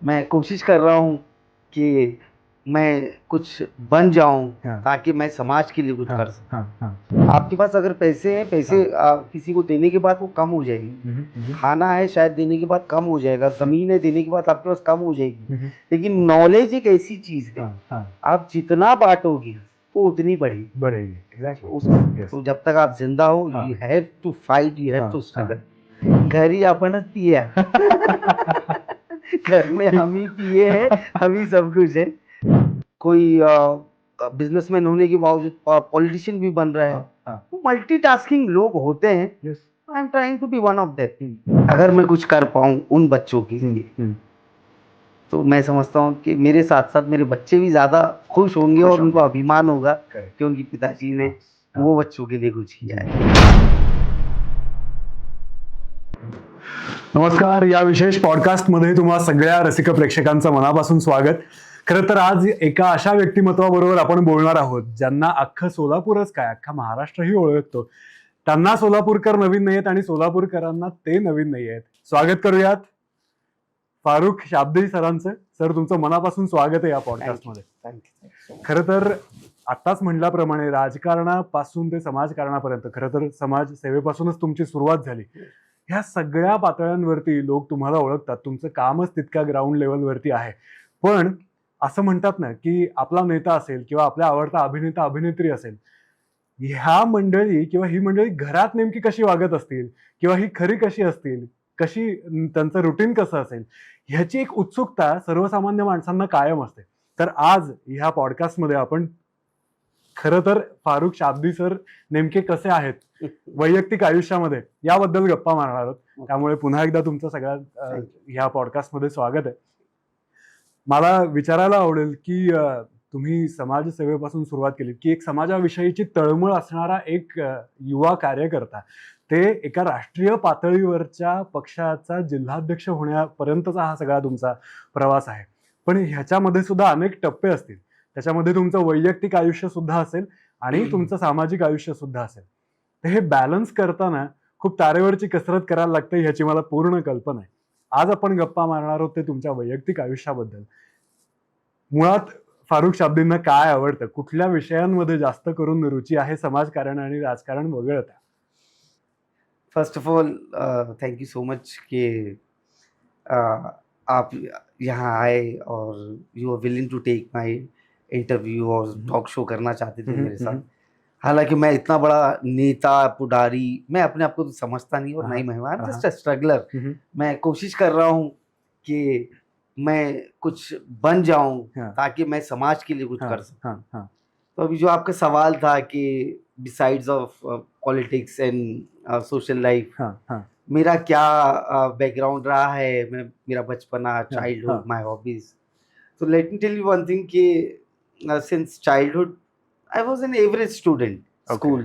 मैं कोशिश कर रहा हूँ कि मैं कुछ बन जाऊं हाँ। ताकि मैं समाज के लिए कुछ हाँ, कर सकूं। हाँ, हाँ। आपके पास अगर पैसे हैं, पैसे किसी को देने के बाद वो कम हो जाएगी। खाना है शायद देने के बाद कम हो जाएगा, जमीन है देने के बाद आपके पास कम हो जाएगी। लेकिन नॉलेज एक ऐसी चीज है, हाँ, हाँ। आप जितना बांटोगे वो उतनी बढ़ेगी। बढ़ेगी। एग्जैक्टली। तो जब तक आप जिंदा हो, हाँ। You have to fight, you have हाँ, टू स्ट्रगल। घर ही आपणच पिया घर में हम ही पिए हैं, हम ही सब कुछ है। कोई बिजनेसमैन होने के बावजूद पॉलिटिशियन भी बन रहा है। हाँ। मल्टीटास्किंग लोग होते हैं। Yes. I am trying to be one of them. अगर मैं कुछ कर पाऊँ उन बच्चों के लिए, तो मैं समझता हूँ कि मेरे साथ साथ मेरे बच्चे भी ज्यादा खुश होंगे और उनको अभिमान होगा कि उनकी पिताजी ने वो बच्चों के लिए कुछ किया है। नमस्कार, या विशेष पॉडकास्टमध्ये तुम्हा सगळ्या रसिक प्रेक्षकांचं मनापासून स्वागत. खरं तर आज एका अशा व्यक्तिमत्वाबरोबर आपण बोलणार आहोत ज्यांना अख्खं सोलापूरच काय अख्खा महाराष्ट्रही ओळखतो. त्यांना सोलापूरकर नवीन नाहीयेत आणि सोलापूरकरांना ते नवीन नाहीयेत. स्वागत करूयात फारुख शाब्दी सरांचं. सर, तुमचं मनापासून स्वागत आहे या पॉडकास्टमध्ये. खरं तर आत्ताच म्हटल्याप्रमाणे राजकारणापासून ते समाजकारणापर्यंत खरं तर समाज सेवेपासूनच तुमची सुरुवात झाली. ह्या सगळ्या पातळ्यांवरती लोक तुम्हाला ओळखतात. तुमचं कामच तितक्या ग्राउंड लेवलवरती आहे. पण असं म्हणतात ना की आपला नेता असेल किंवा आपल्या आवडता अभिनेता अभिनेत्री असेल, ह्या मंडळी किंवा ही मंडळी घरात नेमकी कशी वागत असतील किंवा ही खरी कशी असतील, कशी त्यांचं रुटीन कसं असेल, ह्याची एक उत्सुकता सर्वसामान्य माणसांना कायम असते. तर आज ह्या पॉडकास्टमध्ये आपण खरं तर फारुख शाब्दी सर नेमके कसे आहेत वैयक्तिक आयुष्यामध्ये याबद्दल गप्पा मारणार आहोत. त्यामुळे पुन्हा एकदा तुमचं सगळ्या ह्या पॉडकास्टमध्ये स्वागत आहे. मला विचारायला आवडेल की तुम्ही समाजसेवेपासून सुरुवात केली की एक समाजाविषयीची तळमळ असणारा एक युवा कार्यकर्ता, ते एका राष्ट्रीय पातळीवरच्या पक्षाचा जिल्हाध्यक्ष होण्यापर्यंतचा हा सगळा तुमचा प्रवास आहे. पण ह्याच्यामध्ये सुद्धा अनेक टप्पे असतील. त्याच्यामध्ये तुमचं वैयक्तिक आयुष्य सुद्धा असेल आणि तुमचं सामाजिक आयुष्य सुद्धा असेल. तर हे बॅलन्स करताना खूप तारेवरची कसरत करायला लागते ह्याची मला पूर्ण कल्पना आहे. आज आपण गप्पा मारणार आहोत ते तुमच्या वैयक्तिक आयुष्याबद्दल. मुळात फारुख शाब्दींना काय आवडतं, कुठल्या विषयांमध्ये जास्त करून रुची आहे समाजकारण आणि राजकारण वगळता? First of all thank you so much कि आप यहाँ आए और you are willing to take my interview और टॉक शो करना चाहते थे मेरे साथ। हालांकि मैं इतना बड़ा नेता पुडारी मैं अपने आप को तो समझता नहीं और नहीं मैं जस्ट अ स्ट्रगलर। मैं कोशिश कर रहा हूँ कि मैं कुछ बन जाऊं ताकि मैं समाज के लिए कुछ कर सकूं। तो अभी जो आपका सवाल था कि besides of politics and social life मेरा क्या बैकग्राउंड रहा है, मैं मेरा बचपना चाइल्डहुड माय हॉबीज। तो let me tell you one thing कि since childhood I was an average student. School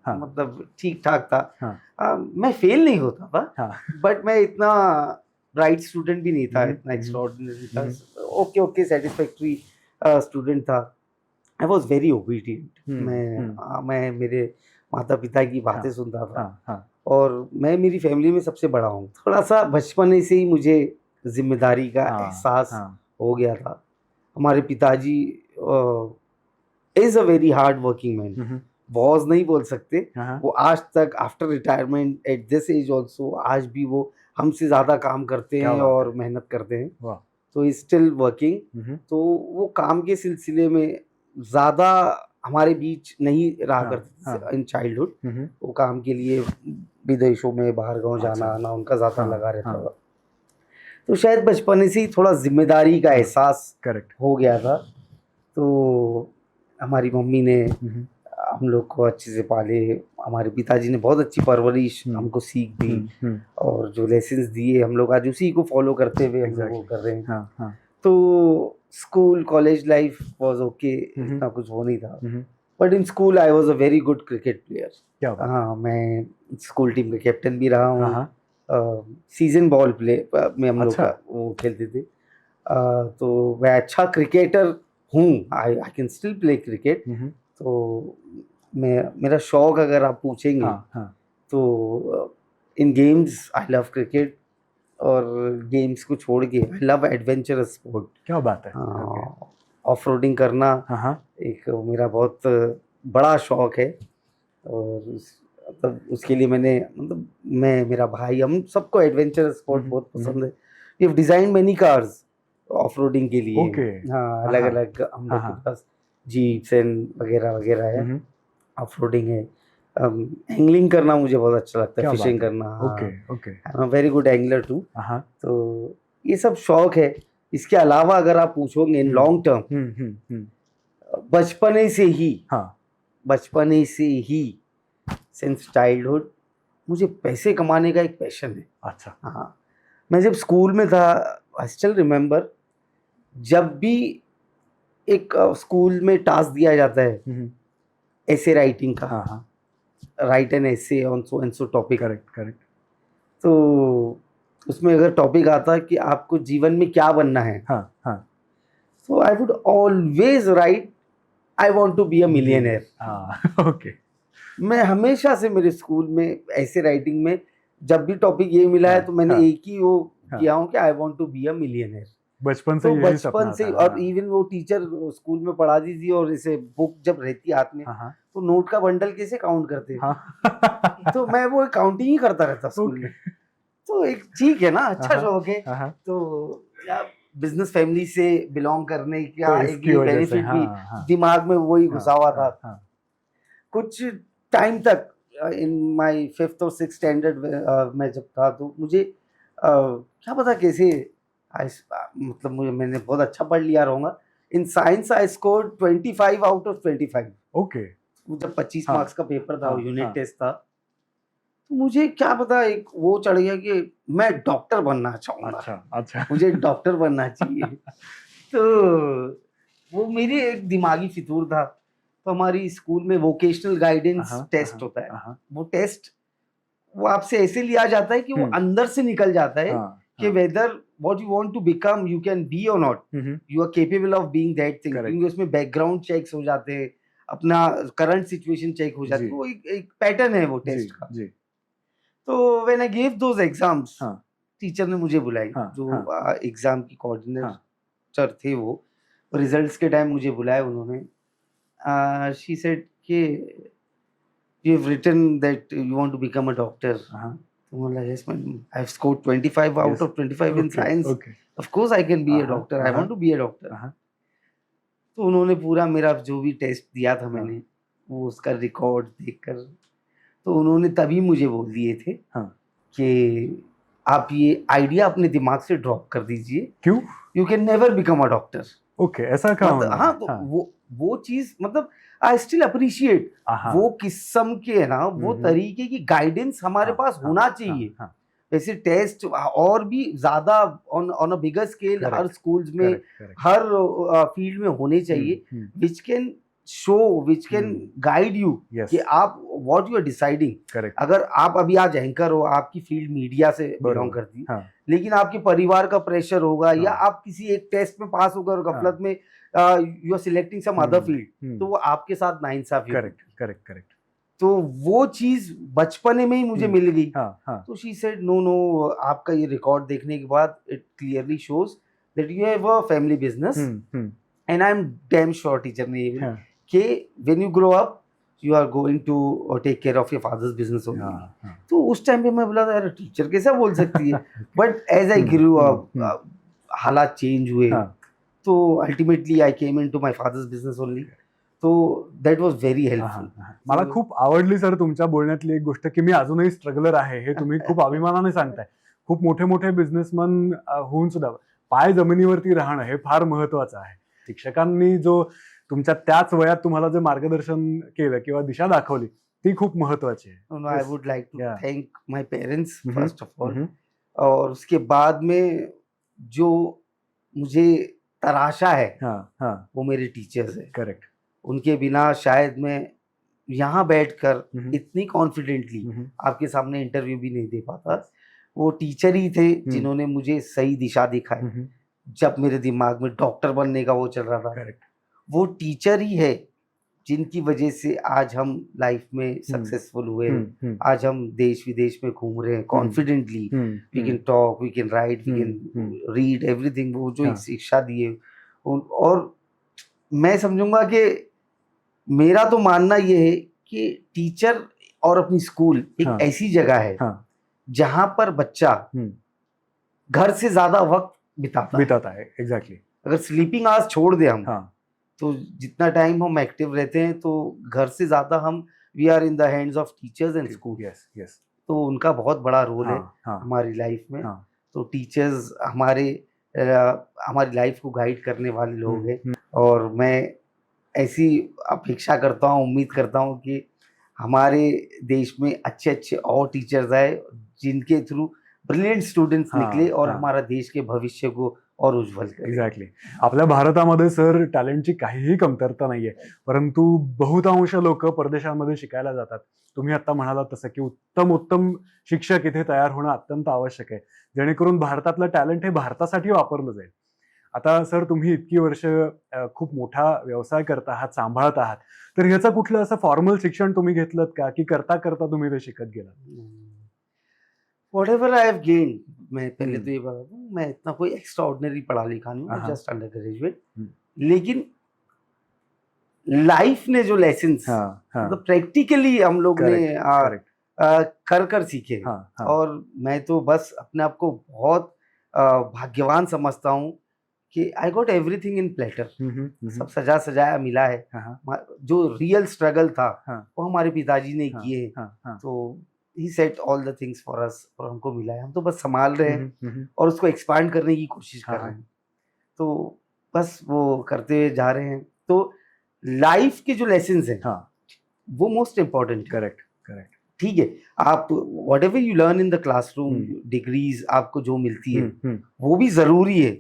मतलब ठीक ठाक था। मैं फेल नहीं होता था, बट मैं इतना ब्राइट स्टूडेंट भी नहीं था, इतना एक्स्ट्राऑर्डिनरी था। ओके सेटिस्फैक्टरी स्टूडेंट था। I was very obedient. मैं मेरे माता पिता की बातें सुनता था और मैं मेरी फैमिली में सबसे बड़ा हूँ। थोड़ा सा बचपन से ही मुझे जिम्मेदारी का एहसास हो गया था। हमारे पिताजी is a very hard working man. Was नहीं बोल सकते, वो आज तक after retirement at this age also आज भी वो हमसे ज्यादा काम करते हैं और मेहनत करते हैं। तो स्टिल वर्किंग। तो वो काम के सिलसिले में ज्यादा हमारे बीच नहीं रहा करते इन चाइल्डहुड। वो काम के लिए विदेशों में बाहर गांव जाना आना उनका ज्यादा लगा रहता था। तो शायद बचपन से ही थोड़ा जिम्मेदारी का एहसास हो गया था। तो हमारी मम्मी ने हम लोग को अच्छे से पाले, हमारे पिताजी ने बहुत अच्छी परवरिश हमको सीख दी और जो लेसन्स दिए हम लोग आज उसी को फॉलो करते हुए हम लोग वो कर रहे हैं। तो school college life was okay, इतना कुछ वो नहीं था। But in school I was a very good cricket player. हाँ, मैं स्कूल टीम का कैप्टन भी रहा हूँ। सीजन बॉल प्ले में हम लोग का वो खेलते थे। तो मैं अच्छा क्रिकेटर हूँ, I can still play cricket. तो मेरा शौक अगर आप पूछेंगे तो इन गेम्स आई लव क्रिकेट। और गेम्स को छोड़ के आई लव एडवेंचरस स्पोर्ट। क्या बात है। ऑफ रोडिंग करना हाँ एक मेरा बहुत बड़ा शौक है। और मतलब उसके लिए मैंने मतलब मैं मेरा भाई हम सबको एडवेंचरस स्पोर्ट बहुत पसंद है। We have design many cars off roading के लिए। ओके। हाँ, अलग अलग हम लोग के पास जीप्स एंड वगैरह वगैरह है। ऑफ रोडिंग है। एंगलिंग करना मुझे बहुत अच्छा लगता है, फिशिंग करना। Okay okay. I am very good angler too. हाँ तो ये सब शौक है। इसके अलावा अगर आप पूछोगे इन लॉन्ग टर्म, बचपने से ही हाँ बचपने से ही सिंस चाइल्डहुड मुझे पैसे कमाने का एक पैशन है। अच्छा। हाँ, मैं जब स्कूल में था आई स्टिल रिमेम्बर, जब भी एक स्कूल में टास्क दिया जाता है ऐसे राइटिंग का, हाँ right an essay on so and so topic. Correct correct. तो उसमें अगर टॉपिक आता कि आपको जीवन में क्या बनना है, हाँ so I would always write I want to be a millionaire। हाँ ओके। मैं हमेशा से मेरे स्कूल में ऐसे राइटिंग में जब भी टॉपिक ये मिला है तो मैंने एक ही वो किया हूँ कि I want to be a millionaire. बचपन से तो यही बचपन सपना से, था। और इवन वो टीचर स्कूल में पढ़ा दी थी और इसे बुक जब रहती हाथ में तो नोट का बंडल कैसे काउंट करते हैं, तो मैं वो काउंटिंग ही करता रहता स्कूल में। तो एक ठीक है ना, अच्छा शौक है। तो बिजनेस फैमिली से बिलोंग करने का एक ये बेनिफिट भी दिमाग में वही घुसा हुआ था। कुछ टाइम तक इन माय 5th और 6th स्टैंडर्ड में जब था तो मुझे क्या पता कैसे मतलब मुझे मैंने बहुत अच्छा पढ़ लिया रहूँगा। In science I score 25 out of 25। Okay. जब 25 मार्क्स का पेपर था, यूनिट टेस्ट था, तो मुझे क्या पता एक वो चढ़ गया कि मैं डॉक्टर बनना चाहूँगा। अच्छा मुझे डॉक्टर बनना चाहिए। तो वो मेरी एक दिमागी फितूर था। तो हमारी स्कूल में वोकेशनल गाइडेंस टेस्ट होता है। वो टेस्ट वो आपसे ऐसे लिया जाता है कि वो अंदर से निकल जाता है कि whether what you want to become you can be और not, you are capable of being that thing. क्योंकि उसमें बैकग्राउंड चेक्स हो जाते हैं, अपना करंट सिचुएशन चेक हो जाती है। वो एक पैटर्न है वो टेस्ट का। तो when I give those exams, teacher ने मुझे बुलाई, जो एग्जाम की कोऑर्डिनेटर थे वो रिजल्ट्स के टाइम मुझे बुलाया उन्होंने। शी सेड कि you have written that you want to become a doctor। तो बोला yes man, I have scored 25 out of 25 in science। Of course I can be a doctor। I want to be a doctor। तो उन्होंने पूरा मेरा जो भी test दिया था मैंने वो उसका रिकॉर्ड देखकर, तो उन्होंने तभी मुझे बोल दिए थे कि आप ये आइडिया अपने दिमाग से ड्रॉप कर दीजिए। क्यों? You can never become a doctor. Okay, ऐसा क्या होना? हाँ, तो वो चीज मतलब आई स्टिल अप्रिशिएट वो किस्म के है ना, वो तरीके की गाइडेंस हमारे पास होना चाहिए। वैसे टेस्ट और भी ज्यादा on a bigger scale her schools में हर फील्ड में होने चाहिए, which can show, which can guide you कि आप व्हाट यू आर डिसाइडिंग। अगर आप अभी आज एंकर हो, आपकी फील्ड मीडिया से बिलोंग करती है, लेकिन आपके परिवार का प्रेशर होगा या आप किसी एक टेस्ट में पास होकर गफलत में you are selecting some other field, तो वो आपके साथ नाइंसाफी। करेक्ट। तो वो चीज बचपने में ही मुझे मिल गई। तो शी सेड नो, आपका ये रिकॉर्ड देखने के बाद it clearly shows that you have a family business and I am damn sure, teacher ने ये कि when you grow up you are going to take care of your father's business only. तो उस time पे मैं बोला था यार टीचर कैसा बोल सकती है, but as I grew up हालात चेंज हुए, तो ultimately I came into my father's business only. तो दॅट वॉज व्हेरी हेल्पफुल। मला खूप आवडली सर तुमच्या बोलण्यातली एक गोष्ट की मी अजूनही स्ट्रगलर आहे हे तुम्ही खूप अभिमानाने सांगताय। खूप मोठे मोठे बिझनेसमन होऊन सुद्धा पाय जमिनीवरती राहणं हे फार महत्वाचं आहे। शिक्षकांनी जो तुमच्या त्याच वयात तुम्हाला जे मार्गदर्शन केलं किंवा दिशा दाखवली ती खूप महत्वाची आहे। I would like to thank my parents first of all, और उसके बाद में जो मुझे तराशा है वो मेरे टीचर्स है। करेक्ट। उनके बिना शायद मैं यहाँ बैठकर इतनी कॉन्फिडेंटली आपके सामने इंटरव्यू भी नहीं दे पाता। वो टीचर ही थे जिन्होंने मुझे सही दिशा दिखाई जब मेरे दिमाग में डॉक्टर बनने का वो चल रहा था। करेक्ट। वो टीचर ही है जिनकी वजह से आज हम लाइफ में सक्सेसफुल हुए, आज हम देश विदेश में घूम रहे हैं confidently, we can talk, we can write, we can read everything, वो जो शिक्षा दिए। और मैं समझूंगा कि मेरा तो मानना ये है कि टीचर और अपनी स्कूल एक ऐसी जगह है जहां पर बच्चा घर से ज्यादा वक्त बिताता है। एग्जैक्टली। अगर स्लीपिंग आवर्स छोड़ दे हम, तो जितना टाइम हम एक्टिव रहते हैं, तो घर से ज्यादा हम we are in the hands of teachers and school. Yes. तो उनका बहुत बड़ा रोल है हमारी लाइफ में। तो टीचर्स हमारी लाइफ को गाइड करने वाले लोग हैं, और मैं ऐसी अपेक्षा करता हूँ, उम्मीद करता हूँ कि हमारे देश में अच्छे अच्छे और टीचर्स आए, जिनके थ्रू ब्रिलियंट स्टुडंट्स निकले और हमारा देश के भविष्य को और उज्ज्वल करें। एक्झॅक्टली। आपल्या भारतामध्ये सर टॅलेंटची काहीही कमतरता नाहीये, परंतु बहुतांश लोक परदेशांमध्ये शिकायला जातात। तुम्ही आता म्हणालात तसं की उत्तम शिक्षक इथे तयार होणं अत्यंत आवश्यक आहे, जेणेकरून भारतातलं टॅलेंट हे भारतासाठी वापरलं जाईल। आता सर तुम्ही इतकी वर्ष खूप मोठा व्यवसाय करता आहात, सांभाळत आहात, तर ह्याचं कुठलं असं फॉर्मल शिक्षण तुम्ही घेतलं का, की करता करता तुम्ही ते शिकत गेलात? व्हाटएवर आई हैव गेन्ड, मैं पहले तो ये बता दूं, मैं इतना कोई एक्स्ट्रा ऑर्डिनरी पढ़ा लिखा नहीं हूँ, जस्ट अंडर ग्रेजुएट। लेकिन लाइफ ने जो लेसन मतलब प्रैक्टिकली हम लोग ने कर सीखे। और मैं तो बस अपने आप को बहुत भाग्यवान समझता हूँ कि I got everything in platter. सब सजा सजाया मिला है। जो रियल स्ट्रगल था वो हमारे पिताजी ने किए, तो he set all the things for us, और हमको मिला है, हम तो बस संभाल रहे हैं और उसको एक्सपांड करने की कोशिश कर रहे हैं। तो बस वो करते जा रहे हैं। तो लाइफ के जो लेसन्स हैं वो मोस्ट इम्पोर्टेंट। करेक्ट। ठीक है, आप what ever you learn in the classroom, degrees आपको जो मिलती है वो भी जरूरी है,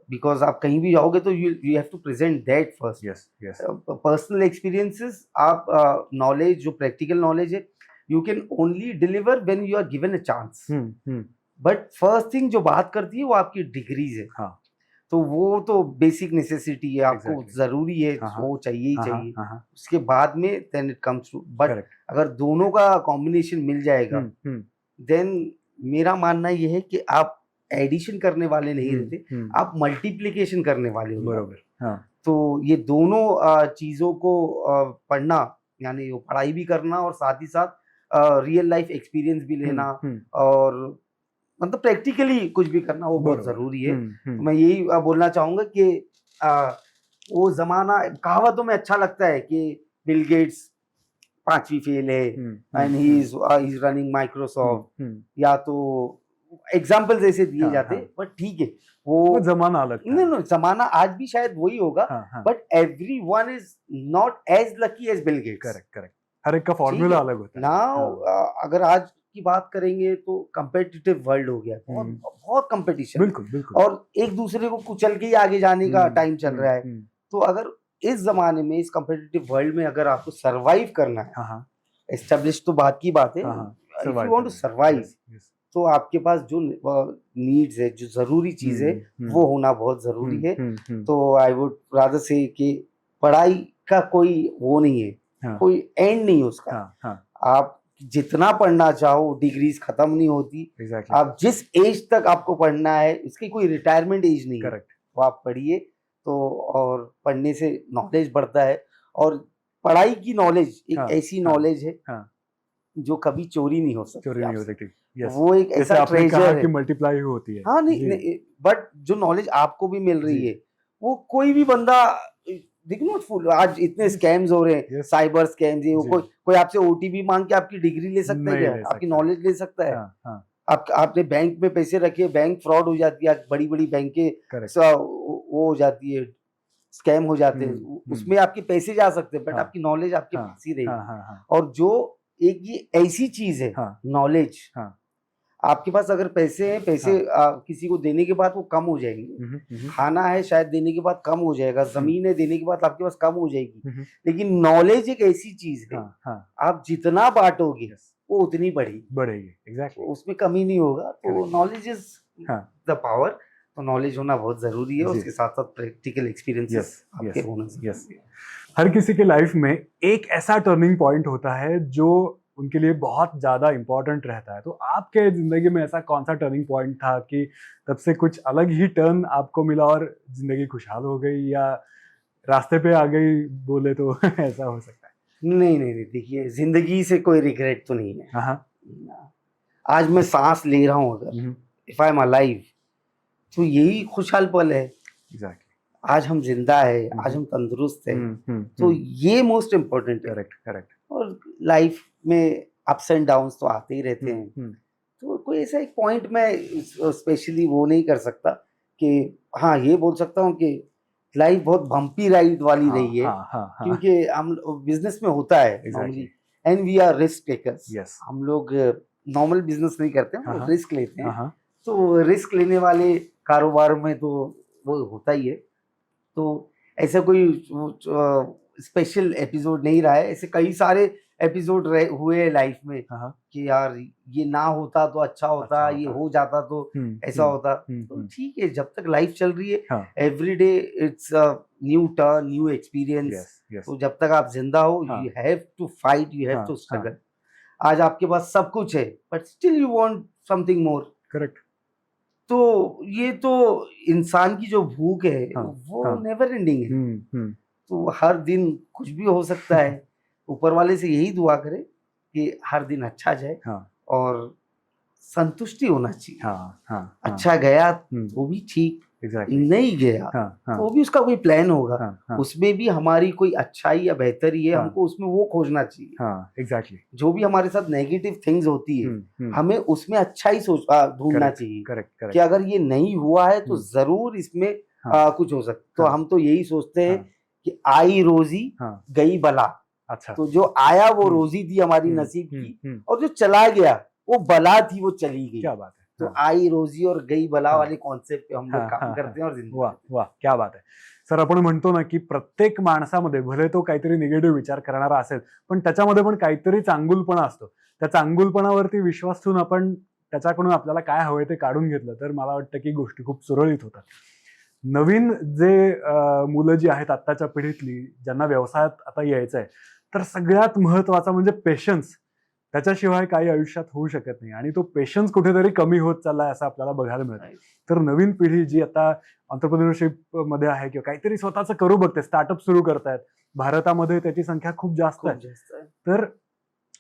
बिकॉज आप कहीं भी जाओगे तो you have to present that first. Personal experiences, आप नॉलेज, जो प्रैक्टिकल नॉलेज है, you can only deliver when you are given a chance. But first thing जो बात करती है वो आपकी डिग्रीज है। तो वो तो बेसिक नेसेसिटी है, आपको जरूरी है, वो चाहिए ही चाहिए। उसके बाद में then it comes to, but अगर दोनों का कॉम्बिनेशन मिल जाएगा, then मेरा मानना ये है कि आप एडिशन करने वाले नहीं रहते, आप मल्टीप्लिकेशन करने वाले हो। बरोबर। तो ये दोनों चीजों को पढ़ना, यानी वो पढ़ाई भी करना और साथ ही साथ रियल लाइफ एक्सपीरियंस भी लेना, और मतलब प्रैक्टिकली कुछ भी करना, वो बहुत जरूरी है। तो मैं यही बोलना चाहूंगा कि वो जमाना कहावतों में अच्छा लगता है कि बिल गेट्स 5वीं फेल है and he is running Microsoft, या तो एग्जाम्पल्स ऐसे दिए जाते, बट ठीक है, वो जमाना अलग था। नहीं, जमाना आज भी शायद वही होगा, but everyone is not as lucky as Bill Gates. Correct. हर एक का फॉर्मूला अलग होता है। नाउ अगर आज की बात करेंगे तो कंपेटिटिव वर्ल्ड हो गया, बहुत कंपटीशन। बिल्कुल। और एक दूसरे को कुचल के ही आगे जाने का टाइम चल रहा है। तो अगर इस जमाने में, इस कंपेटिटिव वर्ल्ड में अगर आपको सरवाइव करना है, एस्टेब्लिश तो बात की बात है, if you want to survive, तो आपके पास जो नीड्स है, जो जरूरी चीज है, वो होना बहुत जरूरी है। तो आई वुड रादर से कि पढ़ाई का कोई वो नहीं है, कोई एंड नहीं है उसका। आप जितना पढ़ना चाहो, डिग्रीज खत्म नहीं होती। आप जिस एज तक आपको पढ़ना है, उसकी कोई रिटायरमेंट एज नहीं है, वो आप पढ़िए। तो और पढ़ने से नॉलेज बढ़ता है, और पढ़ाई की नॉलेज एक ऐसी नॉलेज है जो कभी चोरी नहीं हो सकती। वो एक ऐसा ट्रेजर है, मल्टीप्लाई होती है। हाँ, नहीं, बट जो नॉलेज आपको भी मिल रही है, वो कोई भी बंदा, आज इतने स्कैम्स हो रहे हैं, साइबर स्कैम्स, कोई आपसे ओटीपी मांग के आपकी डिग्री ले सकता है क्या? आपकी नॉलेज ले सकता है? आपने बैंक में पैसे रखे, बैंक फ्रॉड हो जाती है, बड़ी बड़ी बैंकें वो हो जाती है, स्कैम हो जाते हैं, उसमें आपके पैसे जा सकते हैं, बट आपकी नॉलेज आपके पास ही रहेगी। और जो एक ये ऐसी चीज है नॉलेज, आपके पास अगर पैसे हैं, किसी को देने के बाद वो कम हो जाएंगे, खाना है शायद देने के बाद कम हो जाएगा, जमीन है देने के बाद आपके पास कम हो जाएगी, लेकिन नॉलेज एक ऐसी चीज है, आप जितना बांटोगे वो उतनी बढ़ेगी। एग्जैक्टली, उसमें कमी नहीं होगा। तो नॉलेज इज द पावर। तो नॉलेज होना बहुत जरूरी है, उसके साथ साथ प्रैक्टिकल एक्सपीरियंसेस आपके होना चाहिए। हर किसी के लाइफ में एक ऐसा टर्निंग पॉइंट होता है जो उनके लिए बहुत ज्यादा इंपॉर्टेंट रहता है। तो आपके जिंदगी में ऐसा कौन सा टर्निंग पॉइंट था कि तब से कुछ अलग ही टर्न आपको मिला और जिंदगी खुशहाल हो गई, या रास्ते पे आ गई बोले तो ऐसा हो सकता है? नहीं नहीं नहीं, देखिए जिंदगी से कोई रिग्रेट तो नहीं है। हाँ। आज मैं सांस ले रहा हूँ, अगर इफ आई एम अलाइव, तो यही खुशहाल पल है। एग्जैक्टली। आज हम जिंदा है, आज हम तंदुरुस्त है, तो ये मोस्ट इम्पोर्टेंट है। Correct correct. और लाइफ में अप्स एंड डाउन्स तो आते ही रहते हैं। तो कोई ऐसा एक पॉइंट मैं स्पेशली वो नहीं कर सकता कि हाँ ये बोल सकता हूँ कि लाइफ बहुत बम्पी राइड वाली रही है, क्योंकि हम बिजनेस में होता है normally, and we are risk takers. हम लोग नॉर्मल बिजनेस नहीं करते, हम लोग रिस्क लेते हैं। तो रिस्क लेने वाले कारोबार में तो वो होता ही है। तो ऐसा कोई स्पेशल एपिसोड नहीं रहा है, ऐसे कई सारे एपिसोड हुए लाइफ में कि यार ये ना होता तो अच्छा होता, ये हो जाता तो ऐसा होता। तो ठीक है, जब तक लाइफ चल रही है, every day it's new turn, new experience. तो जब तक आप जिंदा हो, you have to fight, you have to struggle. आज आपके पास सब कुछ है, but still you want something more. Correct. तो ये तो इंसान की जो भूख है वो नेवर एंडिंग है। तो हर दिन कुछ भी हो सकता है। ऊपर वाले से यही दुआ करें कि हर दिन अच्छा जाए और संतुष्टि होना चाहिए। अच्छा गया वो भी ठीक, नहीं गया वो भी उसका कोई प्लान होगा। उसमें भी हमारी कोई अच्छाई या बेहतरी है, हमको उसमें वो खोजना चाहिए। एग्जैक्टली। जो भी हमारे साथ नेगेटिव थिंग्स होती है, हमें उसमें अच्छा ही ढूंढना चाहिए कि अगर ये नहीं हुआ है तो जरूर इसमें कुछ हो सकता। तो हम तो यही सोचते हैं कि आई रोजी गई बला। अच्छा। तो जो आया वो रोजी थी हमारी नसीब की, और जो चला गया वो बला थी, वो चली गई। क्या बात है। तो आई रोजी और गई बला वाले कॉन्सेप्ट पे हम लोग काम करते हैं और जिंदगी। वाह वाह, क्या बात आहे सर. आपण म्हणतो ना की प्रत्येक माणसामध्ये भले तो काहीतरी निगेटिव्ह विचार करणारा असेल, पण त्याच्यामध्ये पण काहीतरी चांगुलपणा असतो. त्या चांगुलपणावरती विश्वास ठेवून आपण त्याच्याकडून आपल्याला काय हवंय ते काढून घेतलं तर मला वाटतं की गोष्टी खूप सुरळीत होतात. नवीन जे मुलं जी आहेत आत्ताच्या पिढीतली, ज्यांना व्यवसायात आता यायचंय, तर सगळ्यात महत्वाचा म्हणजे पेशन्स. त्याच्याशिवाय काही आयुष्यात होऊ शकत नाही, आणि तो पेशन्स कुठेतरी कमी होत चाललाय असं आपल्याला बघायला मिळतं. तर नवीन पिढी जी आता एंटरप्रेन्योरशिप मध्ये आहे किंवा काहीतरी स्वतःचं करू बघते, स्टार्टअप सुरू करतायत, भारतामध्ये त्याची संख्या खूप जास्त आहे. तर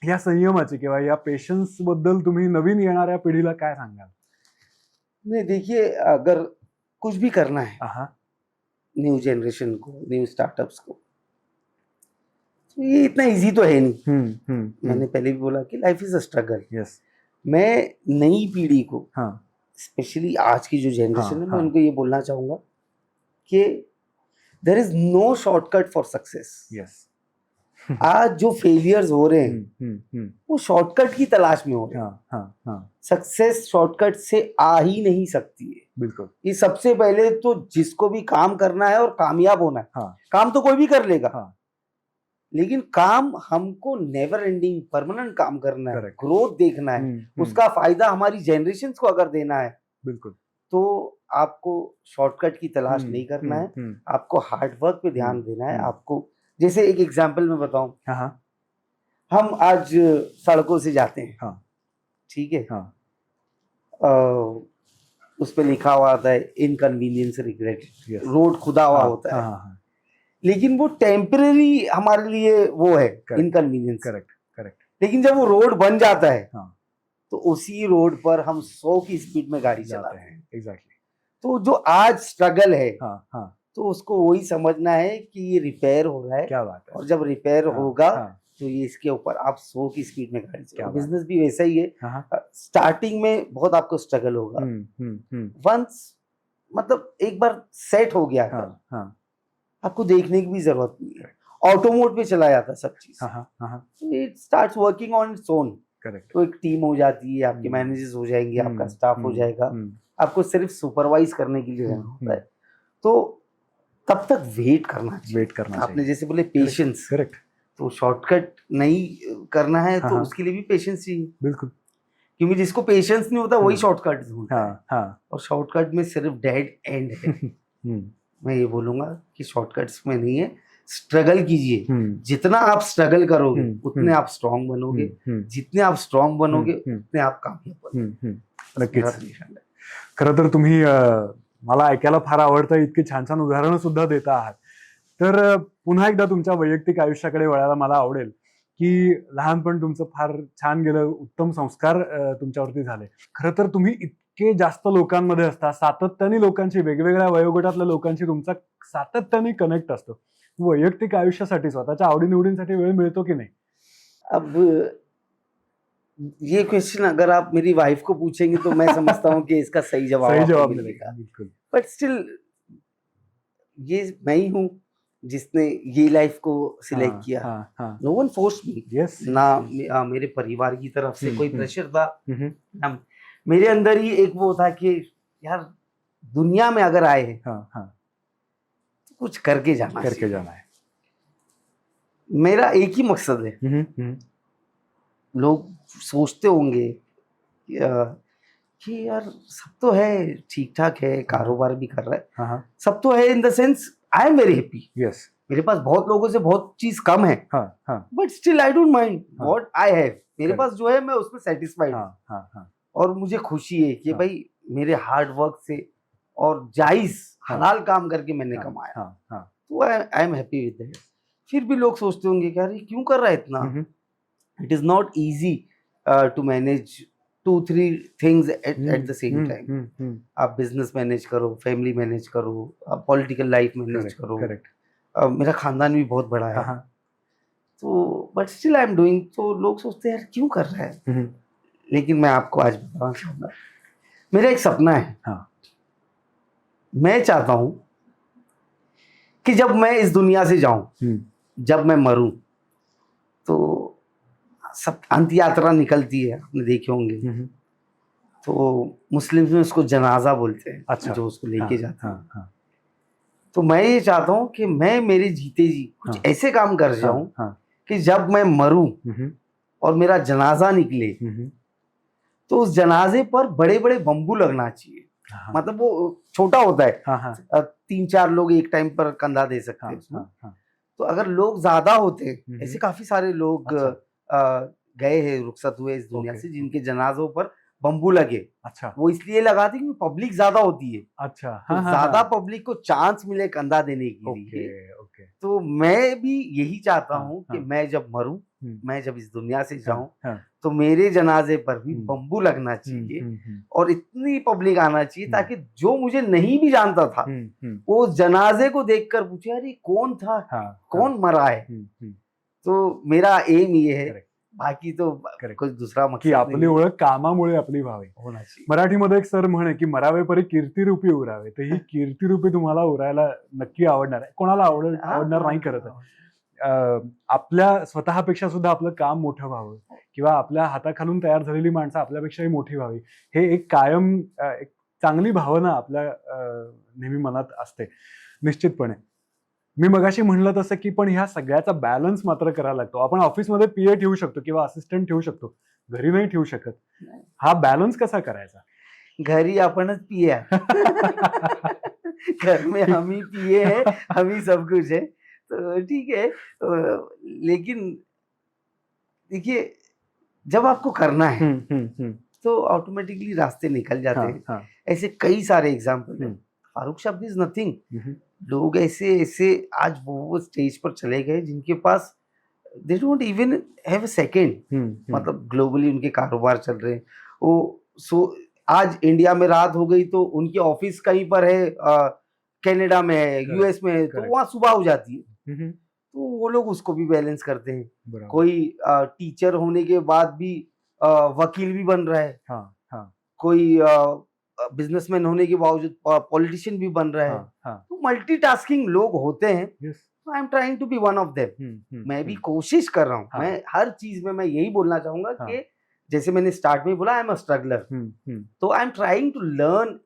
या संयमाची किंवा या पेशन्स बद्दल तुम्ही नवीन येणाऱ्या पिढीला काय सांगाल? नहीं, देखिए अगर कुछ भी करना है न्यू जनरेशन को, न्यू स्टार्टअप्स को, तो ये इतना इजी तो है नहीं। मैंने पहले भी बोला कि life is a struggle. Yes. मैं नई पीढ़ी को, स्पेशली आज की जो जनरेशन है, मैं उनको ये बोलना चाहूंगा कि there is no shortcut for success. Yes. आज जो फेलियर्स हो रहे हैं वो शॉर्टकट की तलाश में हो रहे हैं। सक्सेस शॉर्टकट से आ ही नहीं सकती है। बिल्कुल। ये सबसे पहले तो जिसको भी काम करना है और कामयाब होना है, काम तो कोई भी कर लेगा, लेकिन काम हमको नेवर एंडिंग परमानेंट काम करना है, ग्रोथ देखना है, उसका फायदा हमारी जनरेशन को अगर देना है, बिल्कुल, तो आपको शॉर्टकट की तलाश नहीं करना है, आपको हार्ड वर्क पे ध्यान देना है। आपको जैसे एक एग्जांपल में बताऊं, हम आज सड़कों से जाते हैं, ठीक है, उस पे लिखा हुआ आता है इनकन्वीनियंस रिग्रेटेड, रोड खुदा हुआ होता है, लेकिन वो टेम्परेरी हमारे लिए वो है इनकन्वीनियंस। Correct correct. लेकिन जब वो रोड बन जाता है तो उसी रोड पर हम 100 की स्पीड में गाड़ी चलाते हैं। एग्जैक्टली। तो जो आज स्ट्रगल है, तो उसको वही समझना है कि ये रिपेयर हो रहा है। क्या बात है। और जब रिपेयर होगा तो ये इसके ऊपर आप 100 की स्पीड में गाड़ी चलाओ। बिजनेस भी वैसा ही है। स्टार्टिंग में बहुत आपको स्ट्रगल होगा। वंस मतलब एक बार सेट हो गया आपको देखने की भी जरूरत नहीं है, ऑटो मोड पे चला जाता सब चीज। It starts working on its own. Correct. तो एक टीम हो जाती है, आपके मैनेजर्स हो जाएंगे, आपका स्टाफ हो जाएगा, आपको सिर्फ सुपरवाइज करने के लिए रहना होता है। तो तब तक वेट करना चाहिए। आपने जैसे बोले पेशेंस, करेक्ट। तो शॉर्टकट नहीं करना है तो उसके लिए भी पेशेंस चाहिए। बिल्कुल, क्योंकि जिसको पेशेंस नहीं होता वही शॉर्टकट ढूंढता है। और शॉर्टकट में सिर्फ डेड एंड है। मैं ये बोलूंगा कि शॉर्टकट्स में नहीं है, स्ट्रगल कीजिए, जितना आप स्ट्रगल करोगे उतने आप स्ट्रांग बनोगे, जितने आप स्ट्रांग बनोगे उतने आप कामयाब बनोगे. नक्कीच. मेरा vision आहे. खरं तर तुम्ही मला ऐकायला फार आवडतं, इतकी छान छान उदाहरणं सुद्धा देता आहात. तर पुन्हा एकदा तुमच्या वैयक्तिक आयुष्याकडे वळायला मला आवडेल की लहानपण तुमचं फार छान गेलं, उत्तम संस्कार तुमच्यावरती झाले. खरं तर तुम्ही इतके जास्त लोकांमध्ये असता, सातत्याने लोकांशी, वेगवेगळ्या वयोगटातल्या लोकांशी तुमचा सातत्याने कनेक्ट असतो. वैयक्तिक आयुष्यासाठी, स्वतःच्या आवडीनिवडींसाठी वेळ मिळतो की नाही? अब ये क्वेश्चन अगर आप मेरी वाइफ को पूछेंगे तो मैं समझता हूँ कि इसका सही जवाब सही आपको जवाब मिलेगा. मिलेगा, बिल्कुल. बट स्टिल ये मैं ही हूँ जिसने ये लाइफ को सिलेक्ट किया. No one forced me. Yes. ना मेरे परिवार की तरफ से कोई प्रेशर था, हम्म. ना मेरे अंदर ही एक वो था कि यार दुनिया में अगर आए हैं तो कुछ करके जाना करके चाहिए. जाना है. मेरा एक ही मकसद है. लोग सोचते होंगे कि यार सब तो है, ठीक ठाक है, कारोबार भी कर रहा है, सब तो है, in the sense I am very happy. Yes. मेरे पास बहुत लोगों से बहुत चीज कम है, but still I don't mind what I have. मेरे पास जो है मैं उसमें सेटिस्फाइड हूँ. और मुझे खुशी है कि भाई मेरे हार्ड वर्क से और जायज हलाल काम करके मैंने कमाया. तो I am happy with that. फिर भी लोग सोचते होंगे कि यार ये क्यों कर रहा है इतना. It is not easy to manage 2-3 things at the same time. आप बिजनेस मैनेज करो, फैमिली मैनेज करो, आप पॉलिटिकल लाइफ मैनेज करो. मेरा खानदान भी बहुत बड़ा है, तो but still I am doing. तो लोग सोचते हैं यार क्यों कर रहा है. लेकिन मैं आपको आज बताना चाहूंगा, मेरा एक सपना है. मैं चाहता हूं कि जब मैं इस दुनिया से जाऊं, जब मैं मरूं, तो सब अंत यात्रा निकलती है, आपने देखे होंगे. तो मुस्लिम में उसको जनाजा बोलते हैं. अच्छा. जो उसको लेके जाते हैं. तो मैं ये चाहता हूँ कि मैं मेरे जीते जी कुछ ऐसे काम कर जाऊं कि जब मैं मरूं और मेरा जनाजा निकले तो उस जनाजे पर बड़े बड़े बम्बू लगना चाहिए. मतलब वो छोटा होता है, 3-4 लोग एक टाइम पर कंधा दे सकते हैं. तो अगर लोग ज्यादा होते, ऐसे काफी सारे लोग गए हैं, रुखसत हुए इस दुनिया से, जिनके जनाजों पर बम्बू लगे. अच्छा. वो इसलिए लगाते क्योंकि पब्लिक ज्यादा होती है. अच्छा. तो ज्यादा पब्लिक को चांस मिले कंधा देने के लिए. तो मैं भी यही चाहता हूँ कि मैं जब मरूं, मैं जब इस दुनिया से जाऊं, तो मेरे जनाजे पर भी बम्बू लगना चाहिए और इतनी पब्लिक आना चाहिए ताकि जो मुझे नहीं भी जानता था वो उस जनाजे को देखकर पूछे यार ये कौन था, कौन मरा है. तो मेरा एम ये है. बाकी तो कुछ दुसरा की आपली ओळख कामामुळे आपली व्हावी. होना चाहिए. मराठीमध्ये एक सर म्हणे की मरावे परी कीर्तिरूपी उरावे. तर ही कीर्तिरूपी तुम्हाला उरायला नक्की आवडणार आहे. कोणाला आवडणार नाही करत. आपल्या स्वतःपेक्षा सुद्धा आपलं काम मोठं व्हावं किंवा आपल्या हाताखालून तयार झालेली माणसं आपल्यापेक्षाही मोठी व्हावी, हे एक कायम एक चांगली भावना आपल्या नेहमी मनात असते निश्चितपणे. मी मगाशी म्हणलं तसं की पण ह्या सगळ्याचा बॅलन्स मात्र करायला लागतो. आपण ऑफिसमध्ये पीए ठेवू शकतो किंवा असिस्टंट ठेवू शकतो, घरी नाही ठेवू शकत. हा बॅलन्स कसा करायचा? घरी आपणच पीए है. घर में हम ही पीए है, हम ही सब कुछ है. तो ठीक है. लेकिन देखिए जब आपको करना है तो ऑटोमेटिकली रास्ते निकल जाते हैं. ऐसे कई सारे एग्जाम्पल हैं. Farooq Shah is nothing. लोग ऐसे ऐसे आज वो स्टेज पर चले गए जिनके पास they don't even have a second. मतलब ग्लोबली उनके कारोबार चल रहे हैं. वो आज इंडिया में रात हो गई तो उनकी ऑफिस कहीं पर है, कनाडा में है, यूएस में है, तो वहाँ सुबह हो जाती है. तो वो लोग उसको भी बैलेंस करते हैं. कोई टीचर होने के बाद भी वकील भी बन रहा है. कोई बिजनेसमैन होने के बावजूद पॉलिटिशियन भी बन रहा है. तो मल्टीटास्किंग लोग होते हैं. I am trying to be one of them. मैं भी कोशिश कर रहा हूँ. मैं हर चीज में मैं यही बोलना चाहूंगा कि जैसे मैंने स्टार्ट में बोला आई एम अ स्ट्रगलर. तो I am trying to learn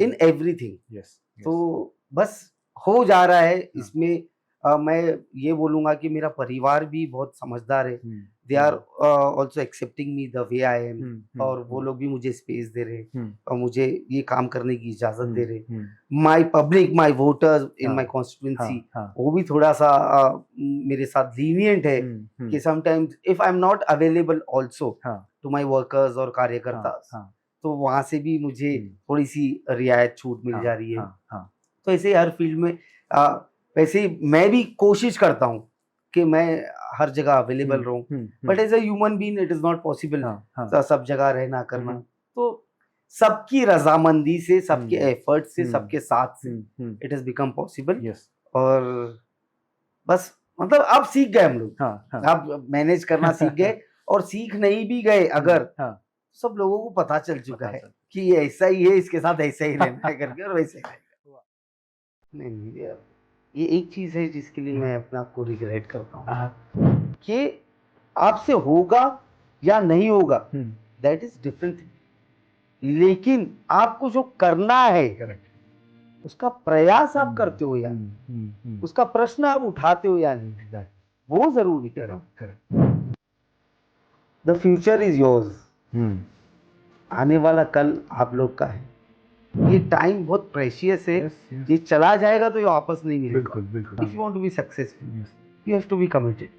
in everything. तो बस हो जा रहा है इसमें. मैं ये बोलूँगा कि मेरा परिवार भी बहुत समझदार है। Hmm, they are also accepting me the way I am, और वो लोग भी मुझे स्पेस दे रहे हैं और मुझे ये काम करने की इजाज़त दे रहे हैं। माय पब्लिक, माय वोटर्स इन हाँ, माय कॉन्स्टिट्यूएंसी, हाँ, वो भी थोड़ा-सा मेरे साथ लीनिएंट है कि sometimes if I am not available also to my workers और कार्यकर्तास, तो वहाँ से भी मुझे थोड़ी-सी रियायत छूट मिल जा रही है। तो ऐसे ही हर फील्ड में वैसे ही मैं भी कोशिश करता हूँ कि मैं हर जगह अवेलेबल रहूँ, but as a human being it is not possible सब जगह रहना करना। तो सबकी रज़ामंदी से, सबके एफर्ट से, सबके साथ से इट हैज़ बिकम पॉसिबल। और बस मतलब अब सीख गए हम लोग, अब मैनेज करना सीख गए, और सीख नहीं भी गए अगर, सब लोगों को पता चल चुका है कि ये ऐसा ही है, इसके साथ ऐसा ही रहना है करके, और वैसे ही रहेगा। नहीं यार, ये एक चीज है जिसके लिए मैं अपने आप को रिग्रेट करता हूँ कि आपसे होगा या नहीं होगा, दैट इज डिफरेंट, लेकिन आपको जो करना है उसका प्रयास आप करते हो या नहीं, उसका प्रश्न आप उठाते हो या नहीं, वो जरूरी है। द फ्यूचर इज योर्स, आने वाला कल आप लोग का है। ये टाइम बहुत प्रेशियस है, ये चला जाएगा तो ये वापस नहीं मिलेगा। बिल्कुल बिल्कुल। If you want to be successful, you have to be committed.